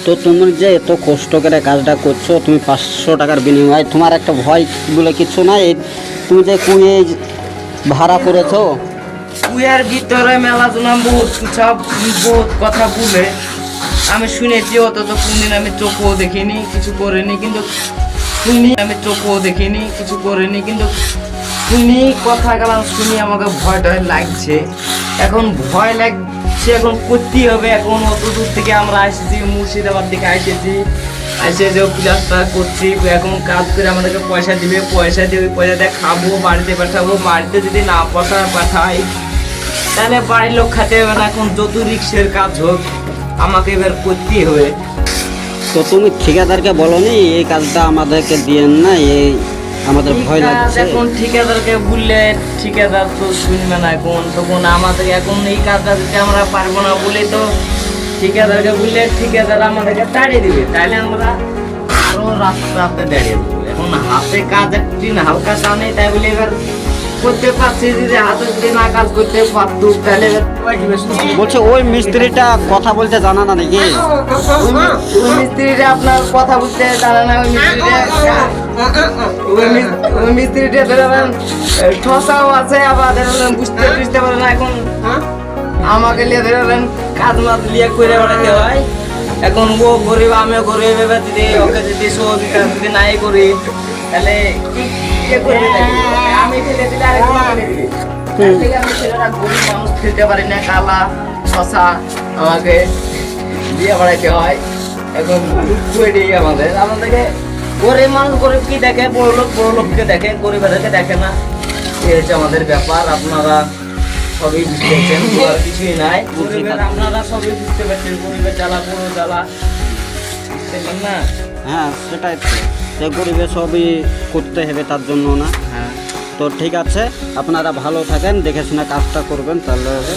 তো তুমি যে এত কষ্ট করে কাজটা করছো, তুমি 500 টাকার বিনিময়ে তোমার একটা ভয় বলে কিছু নাই? তুমি যে কুয়ে ভাড়া করেছো, কুয়ার ভিতরে মেলা জনাম বহুত সব বহুত কথা বলে আমি শুনেছি। অত তো কোনদিন আমি চোখও দেখিনি, কিছু করিনি, কিন্তু শুনি আমি চোখও দেখিনি, কিছু করিনি, কিন্তু শুনি কথা গেলাম শুনি আমাকে ভয়টা লাগছে। এখন ভয় লাগছে, এখন করতেই হবে। এখন অত দূর থেকে আমরা এসেছি, মুর্শিদাবাদ থেকে এসেছি, এসে যে ক্লাসটা করছি, এখন কাজ করে আমাদেরকে পয়সা দিবে, পয়সা দিয়ে ওই পয়সা দিয়ে খাবো, বাড়িতে পাঠাবো। বাড়িতে যদি না পাঠাই তাহলে বাড়ির লোক খাতে হবে না। এখন যত রিক্সের কাজ হোক আমাকে এবার করতেই হবে। তো তুমি ঠিকাদারকে বলোনি এই কাজটা আমাদেরকে দিয়েন না, এই আমাদের ভয় লাগছে? এখন ঠিকাদারকে বললে ঠিকাদার তো শুনবে না। এখন তখন আমাদের এখন এই কাজটা দিতে আমরা পারবো না বলে তো ঠিকাদারকে বললে ঠিকাদার আমাদেরকে তাড়িয়ে দিবে, তাহলে আমরা আরো রাস্তাতে দাঁড়িয়ে দেবো। এখন হাতে কাজ একদিন হালকা টানে, তাই বলে এবার করতে পারছি। যদি হাতে যদি না কাজ করতে পারতুক তাহলে বলছে ওই মিস্ত্রিটা কথা বলতে জানা না নাকি? ওই মিস্ত্রিটা আপনার কথা বলতে জানে না। ওই মিস্ত্রিটা ধরেন ঠসাও আছে, আবার ধরেন বুঝতে পারে না। এখন আমাকে লিয়ে ধরেন কাজ মাছ লিয়ে করে বেড়াতে হয়। এখন ও গরিব, আমিও গরিব। এবার যদি ওকে যদি সহযোগিতা যদি নাই করি তাহলে কে করবে? আমি ফেলে দিলে আরেকজন ফেলে দিবে। তার থেকে আমি ছেলেরা গরিব মানুষ খেতে পারি না, কালা শশা আমাকে দিয়ে বেড়াইতে হয়। এখন দুঃখ এটাই আমাদেরকে গরিব মানুষ গরিব কি দেখে, বড় লোককে দেখে, গরিবেরকে দেখে না। এই হচ্ছে আমাদের ব্যাপার। আপনারা সবই বুঝতে পারছেন, আর কিছুই নাই। আপনারা সবই বুঝতে পারছেন, গরিবের জ্বালা বড় জ্বালা বুঝতেছেন না? হ্যাঁ সেটাই তো, যে গরিবে সবই করতে হবে তার জন্য না। হ্যাঁ, তো ঠিক আছে, আপনারা ভালো থাকেন, দেখে শুনে কাজটা করবেন, তাহলে হবে।